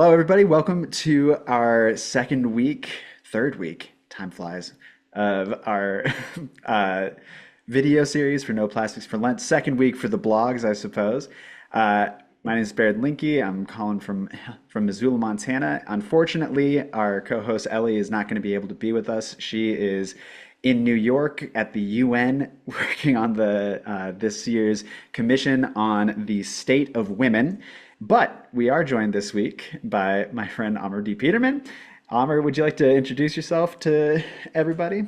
Hello, everybody. Welcome to our second week, third week, time flies, of our uh, video series for No Plastics for Lent. Second week for the blogs, I suppose. Uh, my name is Baird Linky. I'm calling from Missoula, Montana. Unfortunately, our co-host Ellie is not going to be able to be with us. She is in New York at the UN working on the this year's commission on the state of women. But we are joined this week by my friend Amr D. Peterman. Amr, would you like to introduce yourself to everybody?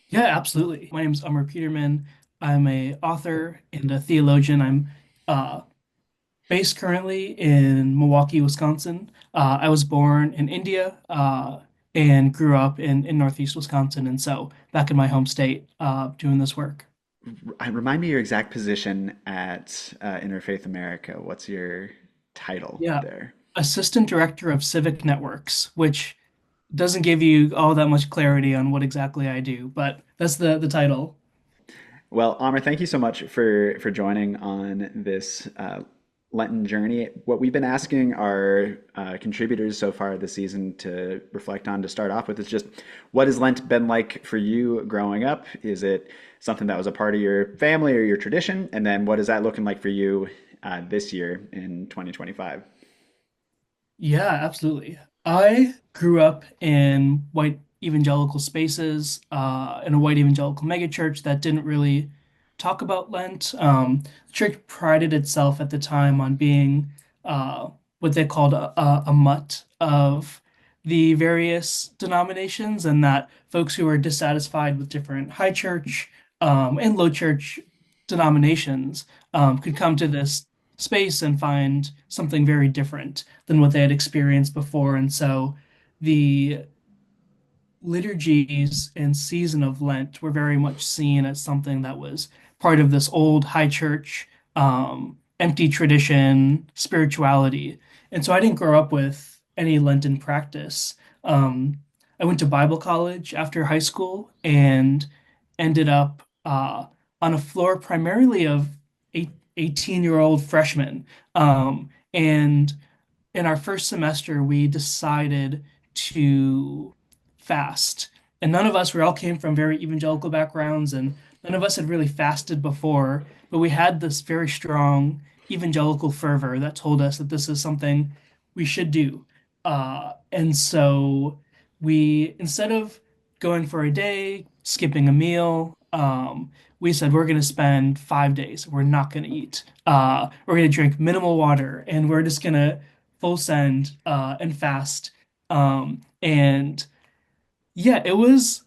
Yeah, absolutely. My name is Amar Peterman. I'm a author and a theologian. I'm uh, based currently in Milwaukee, Wisconsin. I was born in India and grew up in Northeast Wisconsin, and so back in my home state doing this work. Remind me your exact position at Interfaith America. What's your title Yeah, there? Assistant Director of Civic Networks, which doesn't give you all that much clarity on what exactly I do, but that's the title. Well, Amr, thank you so much for joining on this Lenten journey. What we've been asking our contributors so far this season to reflect on to start off with is just what has Lent been like for you growing up? Is it something that was a part of your family or your tradition? And then what is that looking like for you this year in 2025? Yeah, absolutely. I grew up in white evangelical spaces, in a white evangelical megachurch that didn't really talk about Lent. The church prided itself at the time on being what they called a mutt of the various denominations, and that folks who were dissatisfied with different high church and low church denominations could come to this space and find something very different than what they had experienced before. And so the liturgies and season of Lent were very much seen as something that was part of this old high church, empty tradition, spirituality. And so I didn't grow up with any Lenten practice. Um, I went to Bible college after high school and ended up on a floor primarily of 18-year-old freshmen. And in our first semester, we decided to fast. And none of us, we all came from very evangelical backgrounds, and none of us had really fasted before, but we had this very strong evangelical fervor that told us that this is something we should do. And so we, instead of going for a day, skipping a meal, we said we're going to spend 5 days. We're not going to eat. We're going to drink minimal water, and we're just going to full send and fast. And yeah, it was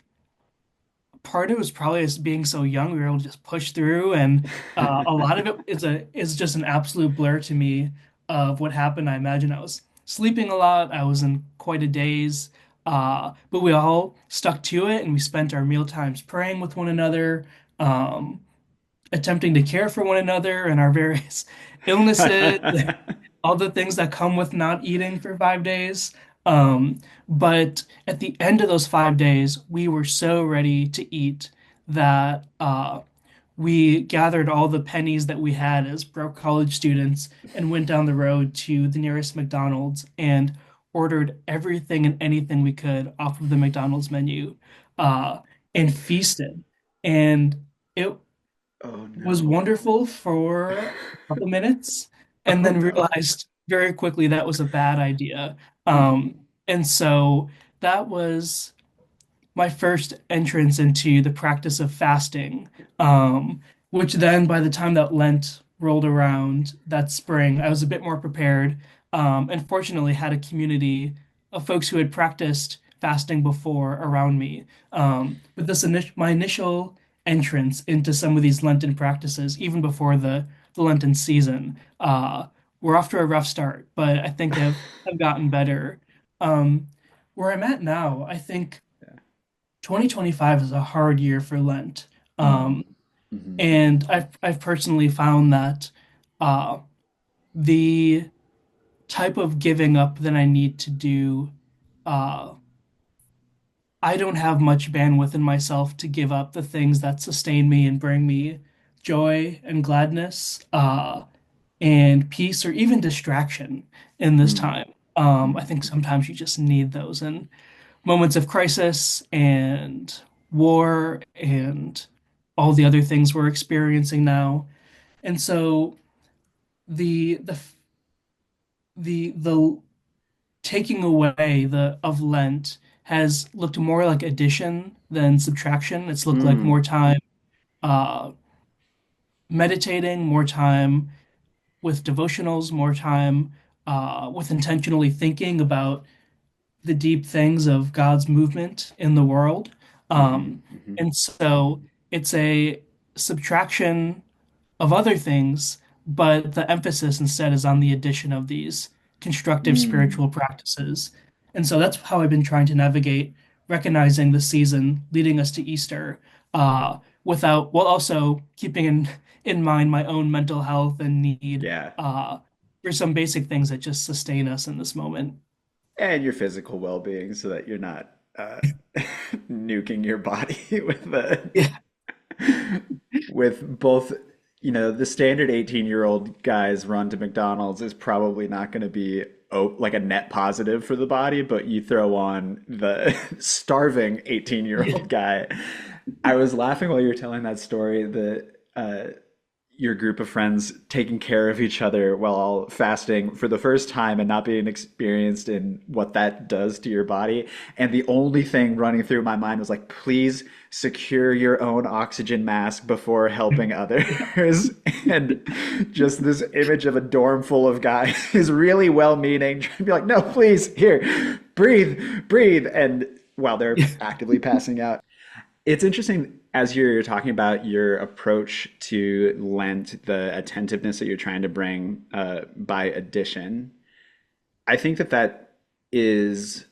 part of it was probably as being so young, we were able to just push through, and a lot of it is just an absolute blur to me of what happened. I imagine I was sleeping a lot. I was in quite a daze. But we all stuck to it, and we spent our meal times praying with one another, um, attempting to care for one another and our various illnesses, all the things that come with not eating for 5 days. But at the end of those 5 days, we were so ready to eat that we gathered all the pennies that we had as broke college students and went down the road to the nearest McDonald's and ordered everything and anything we could off of the McDonald's menu uh, and feasted. And it Oh was no. wonderful for a couple minutes and Oh then no. realized very quickly that was a bad idea. And so that was my first entrance into the practice of fasting, which then by the time that Lent rolled around that spring, I was a bit more prepared, and fortunately had a community of folks who had practiced fasting before around me. But my initial entrance into some of these Lenten practices, even before the Lenten season, we're off to a rough start, but I think have gotten better. Um, where I'm at now, I think 2025 is a hard year for Lent. Mm. Um, Mhm. and I've personally found that uh, the type of giving up that I need to do, uh, I don't have much bandwidth in myself to give up the things that sustain me and bring me joy and gladness. and peace or even distraction in this Mm, time. I think mm, sometimes you just need those in moments of crisis and war and all the other things we're experiencing now. And so the taking away the of Lent has looked more like addition than subtraction. It's looked like mm. more time uh, meditating, more time with devotionals, more time with intentionally thinking about the deep things of God's movement in the world. Mhm, Um, mhm. and so it's a subtraction of other things, but the emphasis instead is on the addition of these constructive Mm, spiritual practices. And so that's how I've been trying to navigate recognizing the season leading us to Easter, without, while also keeping in mind my own mental health and need yeah. uh, for some basic things that just sustain us in this moment. And your physical well-being so that you're not nuking your body with the Yeah. with both, the standard 18-year-old guy's run to McDonald's is probably not going to be like a net positive for the body, but you throw on the starving 18-year-old Yeah. guy. I was laughing while you were telling that story that your group of friends taking care of each other while all fasting for the first time and not being experienced in what that does to your body. And the only thing running through my mind was like, please secure your own oxygen mask before helping others. And just this image of a dorm full of guys is really well meaning, trying to be like, no, please, here, breathe, breathe. And while they're actively passing out. It's interesting as you're talking about your approach to Lent, the attentiveness that you're trying to bring by addition. I think that that is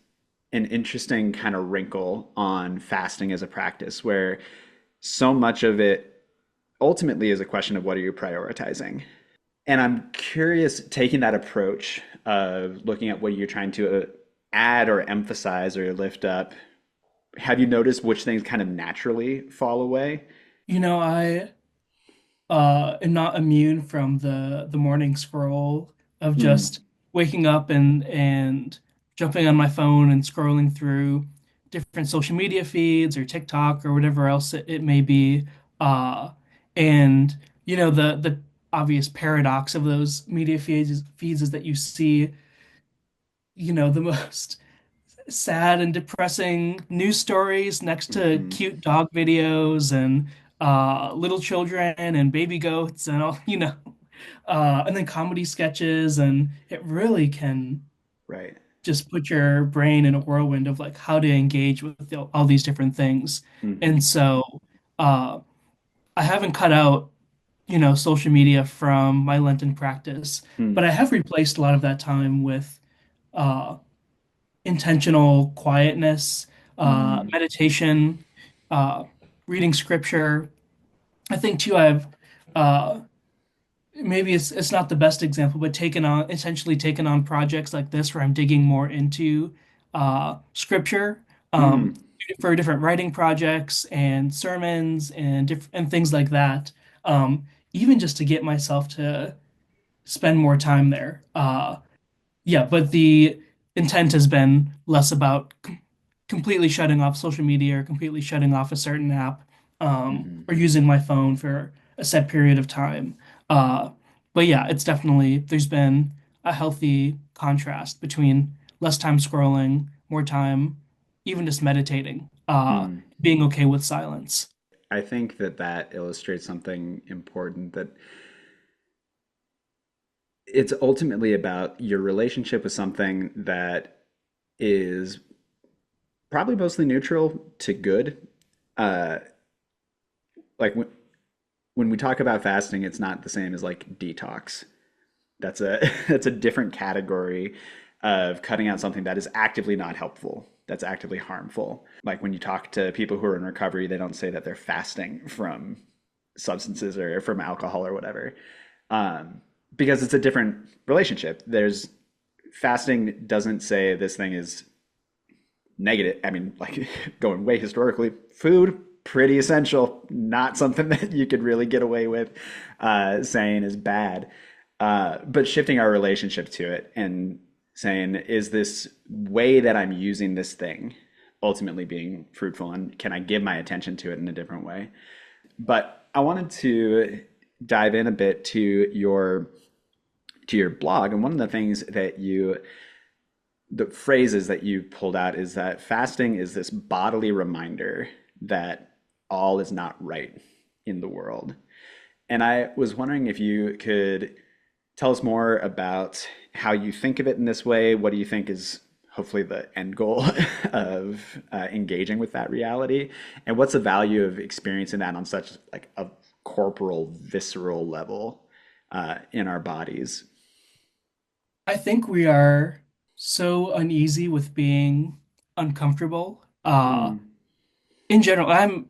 an interesting kind of wrinkle on fasting as a practice, where so much of it ultimately is a question of what are you prioritizing. And I'm curious, taking that approach of looking at what you're trying to add or emphasize or lift up, have you noticed which things kind of naturally fall away? I am not immune from the morning scroll of Mm, just waking up and jumping on my phone and scrolling through different social media feeds or TikTok or whatever else it may be. Uh, and the obvious paradox of those media feeds is that you see, the most sad and depressing news stories next to mhm. cute dog videos and little children and baby goats and all, and then comedy sketches. And it really can Right. just put your brain in a whirlwind of like how to engage with all these different things. And Hmm. so uh, I haven't cut out, social media from my Lenten practice, but Mm, I have replaced a lot of that time with uh, intentional quietness, mm, meditation, uh, reading scripture. I think too, I've uh, maybe it's not the best example, but essentially taken on projects like this where I'm digging more into scripture um, mm. for different writing projects and sermons and things like that. Even just to get myself to spend more time there. Yeah, but the intent has been less about completely shutting off social media or completely shutting off a certain app, Hmm. or using my phone for a set period of time. Uh, but yeah, it's definitely, there's been a healthy contrast between less time scrolling, more time, even just meditating, Mm. being okay with silence. I think that that illustrates something important, that it's ultimately about your relationship with something that is probably mostly neutral to good. Uh, like when we talk about fasting, it's not the same as like detox. That's a that's a different category of cutting out something that is actively not helpful, that's actively harmful. Like when you talk to people who are in recovery, they don't say that they're fasting from substances or from alcohol or whatever, um, because it's a different relationship. There's fasting doesn't say this thing is negative. I mean, like going way historically, food pretty essential, not something that you could really get away with saying is bad. but shifting our relationship to it and saying, is this way that I'm using this thing ultimately being fruitful? And can I give my attention to it in a different way? But I wanted to dive in a bit to your blog. And one of the things that the phrases that you pulled out is that fasting is this bodily reminder that all is not right in the world. And I was wondering if you could tell us more about how you think of it in this way. What do you think is hopefully the end goal of engaging with that reality? And what's the value of experiencing that on such like a corporal, visceral level in our bodies? I think we are so uneasy with being uncomfortable. Mm, In general,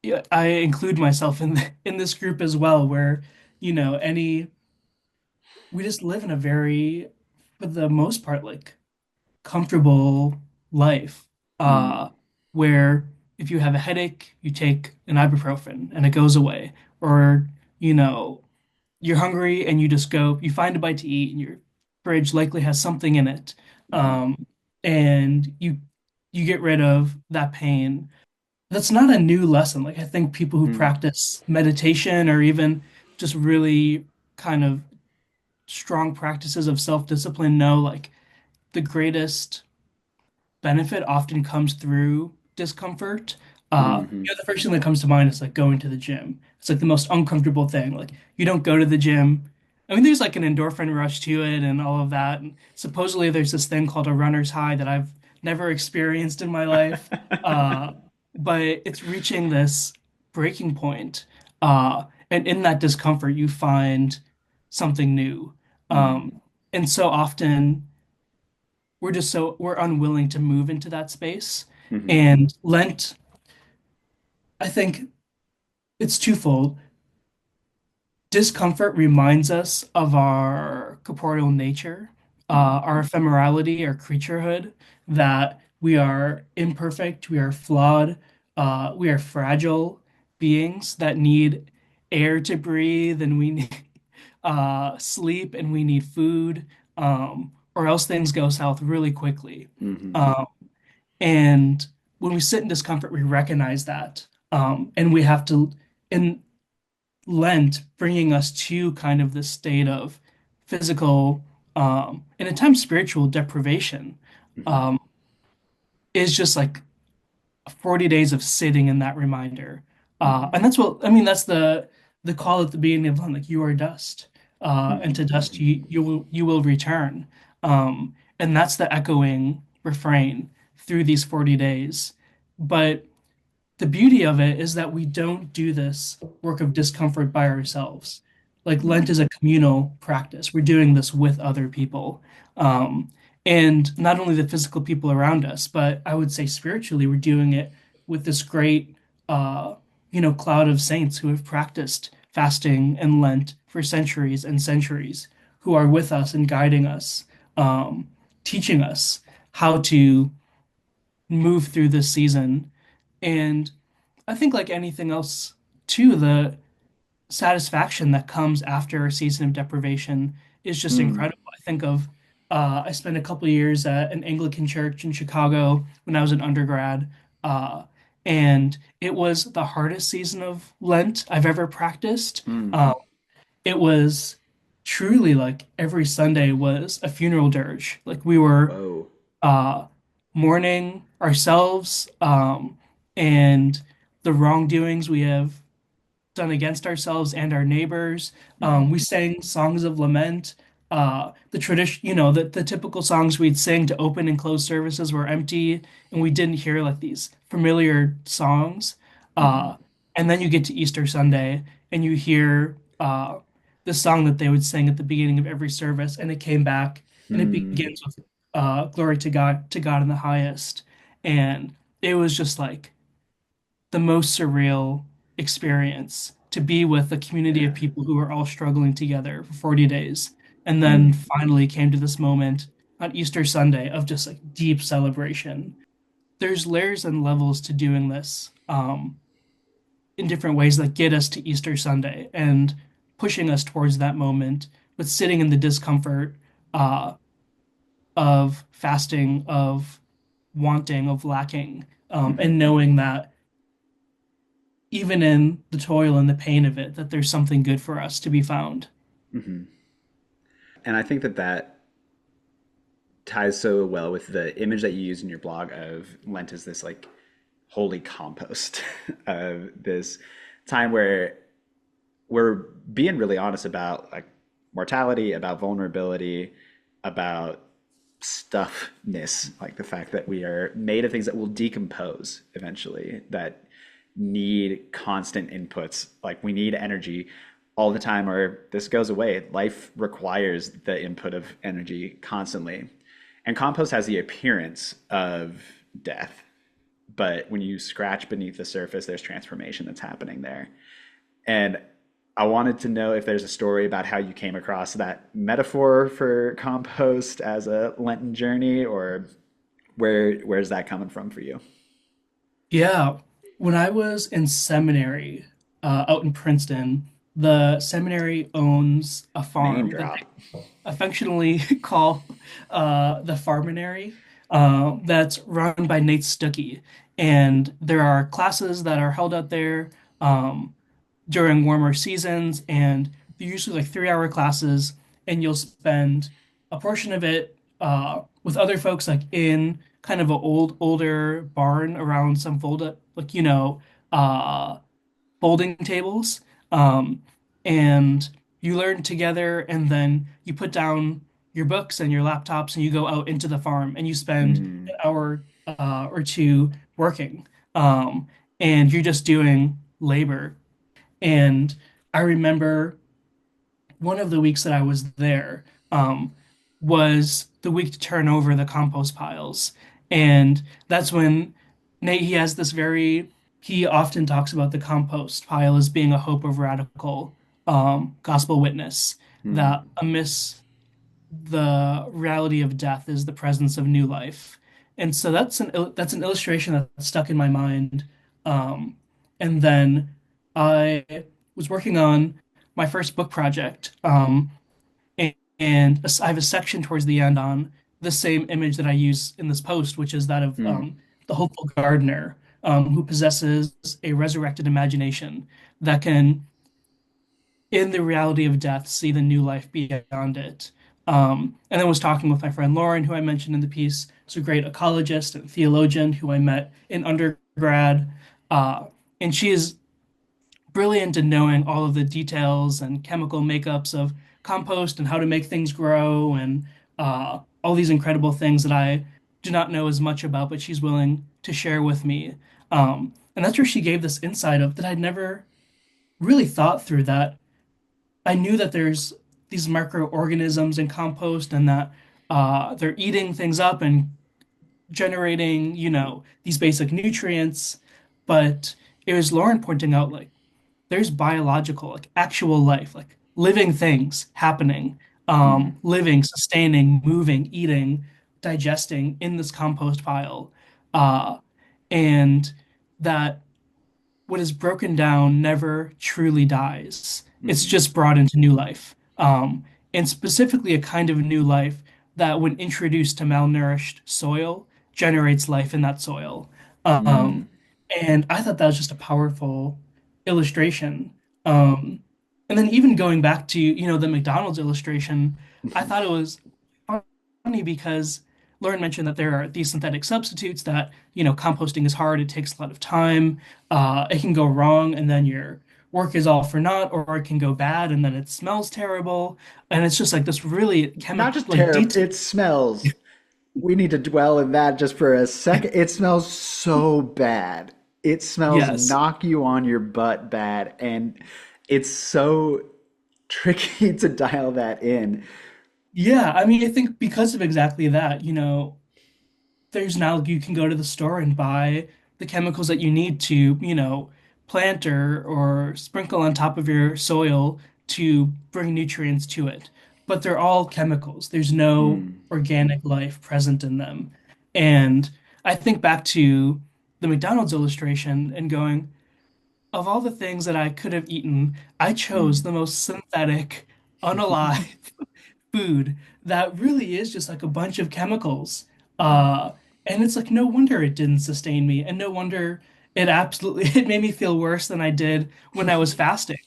yeah, I include myself in this group as well, where, any we just live in a very, for the most part, like comfortable life, mm, where if you have a headache, you take an ibuprofen and it goes away, or you know, you're hungry and you just go, you find a bite to eat, and your fridge likely has something in it, mhm, and you get rid of that pain. That's not a new lesson. Like I think people who mm, practice meditation or even just really kind of strong practices of self-discipline know like the greatest benefit often comes through discomfort. mhm, The first thing that comes to mind is like going to the gym. It's like the most uncomfortable thing. Like you don't go to the gym. I mean, there's like an endorphin rush to it and all of that. And supposedly there's this thing called a runner's high that I've never experienced in my life. Uh, but it's reaching this breaking point. And in that discomfort, you find something new. mm, Um, and so often we're unwilling to move into that space. mhm, And Lent, I think it's twofold. Discomfort reminds us of our corporeal nature, mhm, our ephemerality, our creaturehood, that we are imperfect, we are flawed, we are fragile beings that need air to breathe, and we need sleep, and we need food, or else things go south really quickly. mhm, Um, And when we sit in discomfort, we recognize that. And we have to, in Lent, bringing us to kind of this state of physical, and at times spiritual deprivation, mhm, um, is just like 40 days of sitting in that reminder. mhm, And that's what, I mean, that's the call at the beginning of Lent, like you are dust, and to mhm, dust mhm, you will return. And that's the echoing refrain through these 40 days. But the beauty of it is that we don't do this work of discomfort by ourselves. Like Lent mhm, is a communal practice. We're doing this with other people. Um, and not only the physical people around us, but I would say spiritually, we're doing it with this great, uh, cloud of saints who have practiced fasting and Lent for centuries and centuries, who are with us and guiding us, um, teaching us how to move through this season. And I think, like anything else, too, the satisfaction that comes after a season of deprivation is just mm, incredible. I think of, I spent a couple of years at an Anglican church in Chicago when I was an undergrad, uh, and it was the hardest season of Lent I've ever practiced. mm. Uh, it was truly like every Sunday was a funeral dirge. Like we were Whoa. uh, mourning ourselves, and the wrongdoings we have done against ourselves and our neighbors. Mhm, We sang songs of lament. The tradition, the typical songs we'd sing to open and close services were empty, and we didn't hear like these familiar songs. mhm, Uh, and then you get to Easter Sunday, and you hear the song that they would sing at the beginning of every service, and it came back, and it mm, begins with "Glory to God in the highest," and it was just like the most surreal experience to be with a community of yeah. people who are all struggling together for 40 days. And then Mm, finally came to this moment on Easter Sunday of just like deep celebration. There's layers and levels to doing this, in different ways that get us to Easter Sunday. And pushing us towards that moment, but sitting in the discomfort uh, of fasting, of wanting, of lacking, Hmm. and knowing that even in the toil and the pain of it, that there's something good for us to be found. Hmm. And I think that that ties so well with the image that you use in your blog of Lent as this like holy compost of this time where we're being really honest about like mortality, about vulnerability, about stuffness, like the fact that we are made of things that will decompose eventually, that need constant inputs. Like we need energy all the time, or this goes away. Life requires the input of energy constantly. And compost has the appearance of death. But when you scratch beneath the surface, there's transformation that's happening there. And I wanted to know if there's a story about how you came across that metaphor for compost as a Lenten journey, or where's that coming from for you? Yeah, when I was in seminary out in Princeton, the seminary owns a Name farm that drop. affectionately call the Farminary. That's run by Nate Stuckey. And there are classes that are held out there um, during warmer seasons, and they're usually like 3 hour classes, and you'll spend a portion of it with other folks, like in kind of an older barn around some like, uh, folding tables. Um, and you learn together, and then you put down your books and your laptops, and you go out into the farm and you spend Mm. an hour or two working. Um, and you're just doing labor. And I remember one of the weeks that I was there was the week to turn over the compost piles. And that's when Nate, he often talks about the compost pile as being a hope of radical gospel witness, Mm. that amidst the reality of death is the presence of new life. And so that's an illustration that stuck in my mind. Um, and then I was working on my first book project, and I have a section towards the end on the same image that I use in this post, which is that of Mm. the hopeful gardener who possesses a resurrected imagination that can, in the reality of death, see the new life beyond it. And then was talking with my friend Lauren, who I mentioned in the piece. She's a great ecologist and theologian who I met in undergrad. Uh, and she is brilliant in knowing all of the details and chemical makeups of compost and how to make things grow and all these incredible things that I do not know as much about, but she's willing to share with me. And that's where she gave this insight of that I'd never really thought through, that I knew that there's these microorganisms in compost and that they're eating things up and generating, these basic nutrients. But it was Lauren pointing out, like, there's biological, like actual life, like living things happening, Mm. living, sustaining, moving, eating, digesting in this compost pile. Uh, and that what is broken down never truly dies. It's Mm. just brought into new life. And specifically a kind of new life that, when introduced to malnourished soil, generates life in that soil. Mm. Um, and I thought that was just a powerful illustration. Um, and then even going back to, the McDonald's illustration, I thought it was funny because Lauren mentioned that there are these synthetic substitutes that, composting is hard, it takes a lot of time, it can go wrong, and then your work is all for naught, or it can go bad and then it smells terrible. And it's just like this really Not chemical, just like terrible, detail. it smells. We need to dwell in that just for a second. It smells so bad. It smells Yes. knock you on your butt bad, and it's so tricky to dial that in. Yeah, I mean, I think because of exactly that, there's now you can go to the store and buy the chemicals that you need to, plant or sprinkle on top of your soil to bring nutrients to it. But they're all chemicals. There's no Mm. organic life present in them. And I think back to the McDonald's illustration and going, of all the things that I could have eaten, I chose the most synthetic, unalive food that really is just like a bunch of chemicals. Uh, and it's like no wonder it didn't sustain me, and no wonder it absolutely it made me feel worse than I did when I was fasting.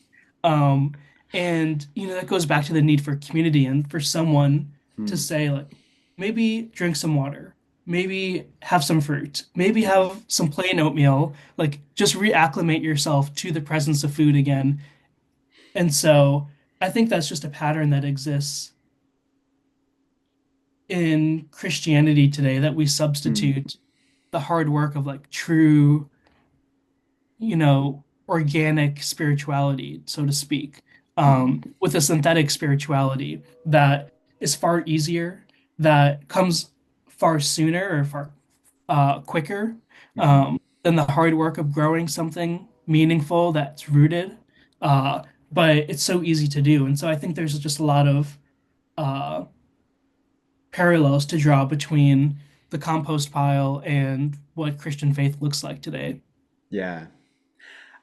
Um, and that goes back to the need for community and for someone to Mm. say like maybe drink some water, maybe have some fruit, maybe have some plain oatmeal, like just reacclimate yourself to the presence of food again. And so I think that's just a pattern that exists in Christianity today, that we Mm. substitute the hard work of like true, organic spirituality, so to speak, Mm. with a synthetic spirituality that is far easier, that comes far sooner or far quicker Mm. than the hard work of growing something meaningful that's rooted. Uh, but it's so easy to do. And so I think there's just a lot of uh, parallels to draw between the compost pile and what Christian faith looks like today. Yeah.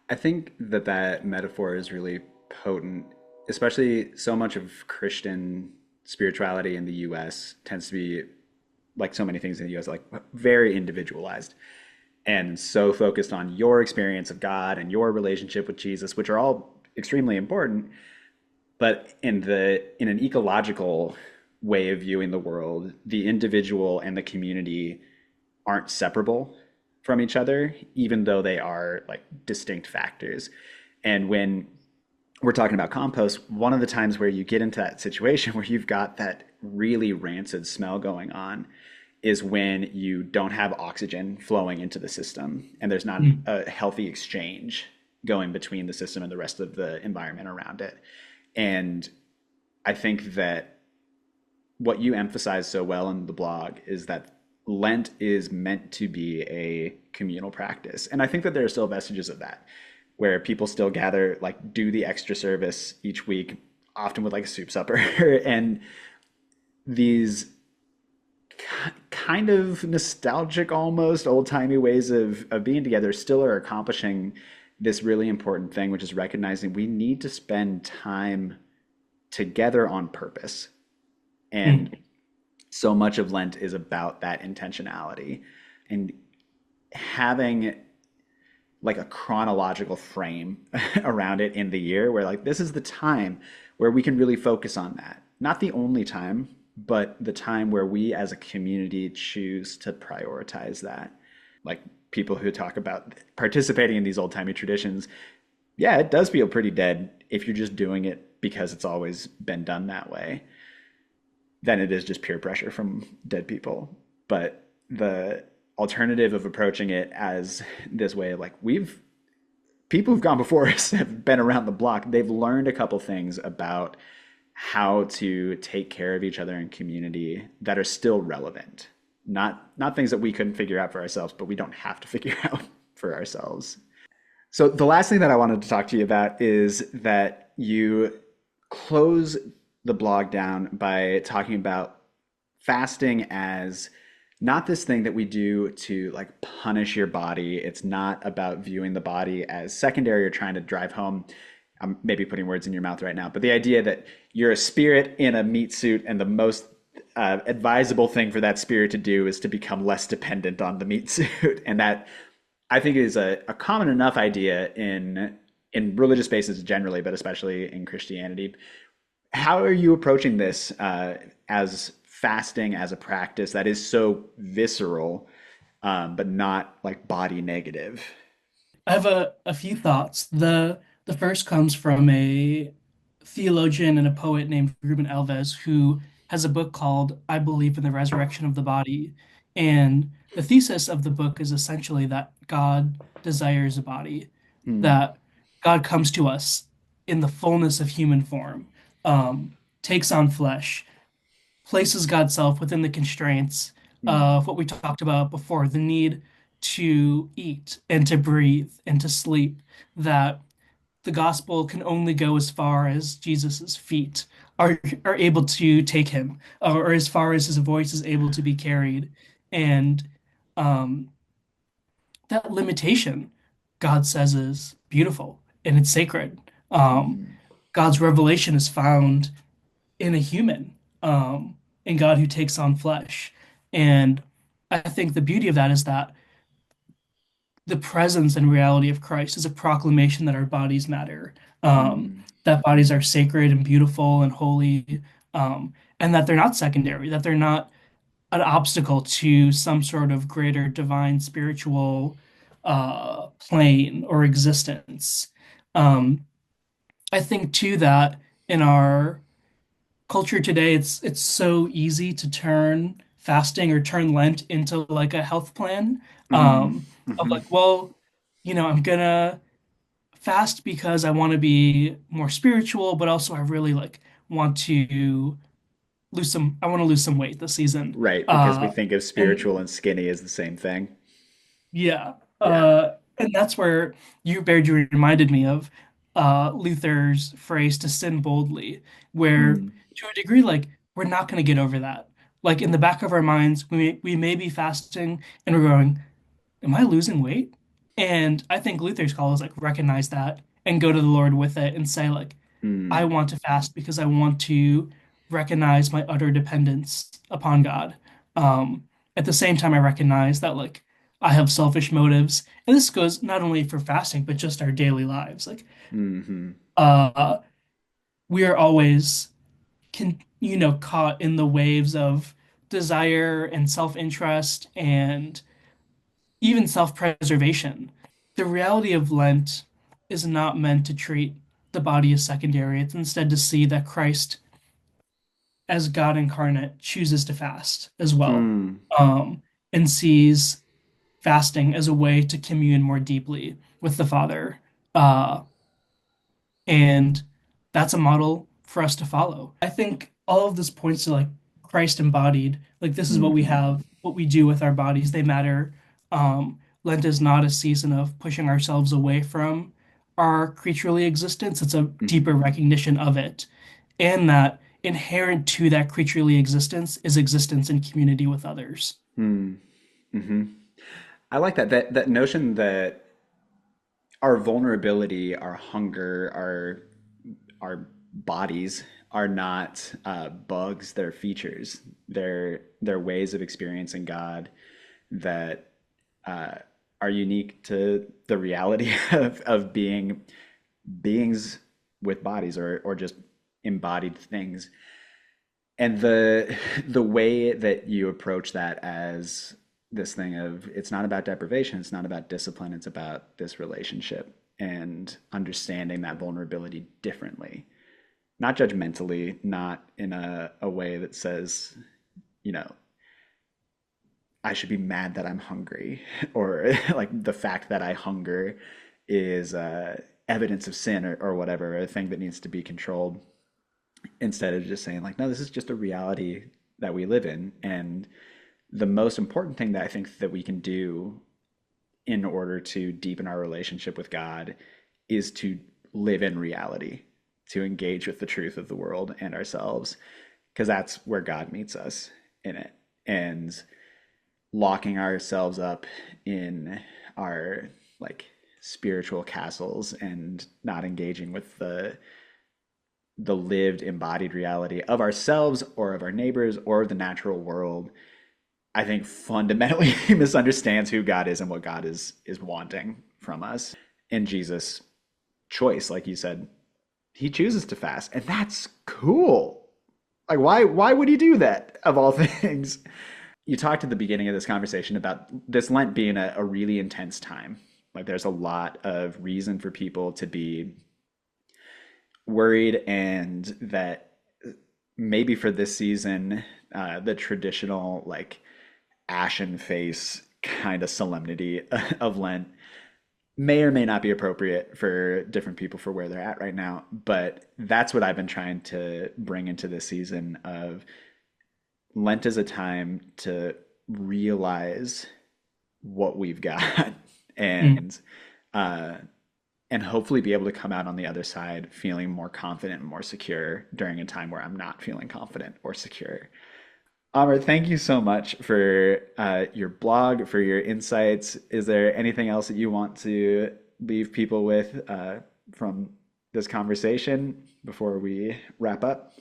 I think that that metaphor is really potent, especially so much of Christian spirituality in the US tends to be like so many things in the US, like very individualized and so focused on your experience of God and your relationship with Jesus, which are all extremely important. But in an ecological way of viewing the world, the individual and the community aren't separable from each other, even though they are like distinct factors. And when we're talking about compost, one of the times where you get into that situation where you've got that really rancid smell going on is when you don't have oxygen flowing into the system and there's not Mm. a healthy exchange going between the system and the rest of the environment around it. And I think that what you emphasize so well in the blog is that Lent is meant to be a communal practice. And I think that there are still vestiges of that, where people still gather, like do the extra service each week, often with like a soup supper and these kind of nostalgic, almost old timey ways of being together still are accomplishing this really important thing, which is recognizing we need to spend time together on purpose. And Mm. so much of Lent is about that intentionality and having like a chronological frame around it in the year where like this is the time where we can really focus on that. Not the only time, but the time where we as a community choose to prioritize that. Like people who talk about participating in these old timey traditions, yeah, it does feel pretty dead if you're just doing it because it's always been done that way. Then it is just peer pressure from dead people. But the alternative of approaching it as this way of like we've people who've gone before us have been around the block. They've learned a couple things about how to take care of each other in community that are still relevant. Not things that we couldn't figure out for ourselves, but we don't have to figure out for ourselves. So the last thing that I wanted to talk to you about is that you close the blog down by talking about fasting as not this thing that we do to like punish your body. It's not about viewing the body as secondary or trying to drive home. I'm maybe putting words in your mouth right now, but the idea that you're a spirit in a meat suit and the most advisable thing for that spirit to do is to become less dependent on the meat suit. And that I think is a common enough idea in religious spaces generally, but especially in Christianity. How are you approaching this as fasting as a practice that is so visceral, but not like body negative? I have a few thoughts. The first comes from a theologian and a poet named Ruben Alves, who has a book called I Believe in the Resurrection of the Body. And the thesis of the book is essentially that God desires a body, Mm. that God comes to us in the fullness of human form, takes on flesh, places God's self within the constraints Mm. of what we talked about before, the need to eat and to breathe and to sleep, that the gospel can only go as far as Jesus's feet are able to take him, or as far as his voice is able to be carried. And um, that limitation, God says, is beautiful and it's sacred. Um, Mm, God's revelation is found in a human, in God who takes on flesh. And I think the beauty of that is that the presence and reality of Christ is a proclamation that our bodies matter, mm, that bodies are sacred and beautiful and holy, and that they're not secondary, that they're not an obstacle to some sort of greater divine spiritual plane or existence. Um, I think too that in our culture today, it's so easy to turn fasting or turn Lent into like a health plan, mm, of mhm, like, well, I'm gonna fast because I want to be more spiritual, but also I really like want to I want to lose some weight this season. right, because we think of spiritual And and skinny as the same thing. yeah, Yeah. and that's where you reminded me of Luther's phrase to sin boldly, where Mm, to a degree, like we're not going to get over that. Like in the back of our minds, we may be fasting and we're going, "Am I losing weight?" And I think Luther's call is like recognize that and go to the Lord with it and say like, I mm, want to fast because I want to recognize my utter dependence upon God. At the same time, I recognize that like I have selfish motives, and this goes not only for fasting but just our daily lives. Like, mhm, uh, we are always caught in the waves of desire and self-interest and even self-preservation. The reality of Lent is not meant to treat the body as secondary. It's instead to see that Christ as God incarnate, chooses to fast as well, mm, um, and sees fasting as a way to commune more deeply with the Father. Uh, and that's a model for us to follow. I think all of this points to like Christ embodied. Like this is what we mhm, have, what we do with our bodies. They matter. Lent is not a season of pushing ourselves away from our creaturely existence. It's a deeper mhm, recognition of it, and that inherent to that creaturely existence is existence in community with others. mm, mhm. I like that notion that our vulnerability, our hunger, our bodies are not bugs, they're features. They're ways of experiencing God that uh, are unique to the reality of being beings with bodies or just embodied things. And the way that you approach that as this thing of it's not about deprivation, it's not about discipline, it's about this relationship and understanding that vulnerability differently, not judgmentally, not in a way that says, you know, I should be mad that I'm hungry, or like the fact that I hunger is evidence of sin or whatever, a thing that needs to be controlled, instead of just saying, like, no, this is just a reality that we live in. And the most important thing that I think that we can do in order to deepen our relationship with God is to live in reality, to engage with the truth of the world and ourselves, because that's where God meets us in it. And locking ourselves up in our like spiritual castles and not engaging with the lived embodied reality of ourselves or of our neighbors or of the natural world, I think fundamentally misunderstands who God is and what God is wanting from us. In Jesus' choice, like you said, he chooses to fast, and that's cool. Like why would he do that of all things? You talked at the beginning of this conversation about this Lent being a really intense time. Like there's a lot of reason for people to be worried, and that maybe for this season, the traditional like ashen face kind of solemnity of Lent may or may not be appropriate for different people for where they're at right now. But that's what I've been trying to bring into this season of Lent as a time to realize what we've got Mm. and uh, and hopefully be able to come out on the other side feeling more confident and more secure during a time where I'm not feeling confident or secure. Amr, thank you so much for your blog, for your insights. Is there anything else that you want to leave people with from this conversation before we wrap up?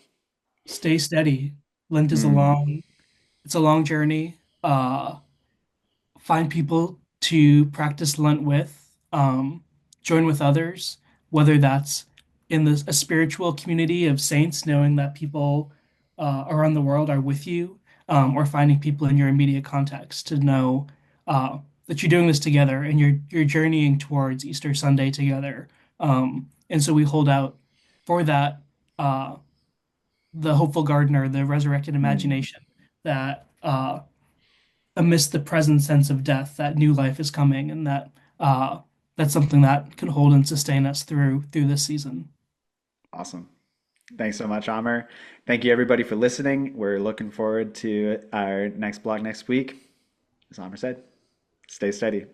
Stay steady. Lent is Mm, it's a long journey. Find people to practice Lent with, join with others, whether that's in a spiritual community of saints, knowing that people around the world are with you, or finding people in your immediate context to know that you're doing this together and you're journeying towards Easter Sunday together. And so we hold out for that, the hopeful gardener, the resurrected mm. imagination that amidst the present sense of death, that new life is coming, and that's something that can hold and sustain us through this season. Awesome. Thanks so much, Amr. Thank you, everybody, for listening. We're looking forward to our next blog next week. As Amr said, stay steady.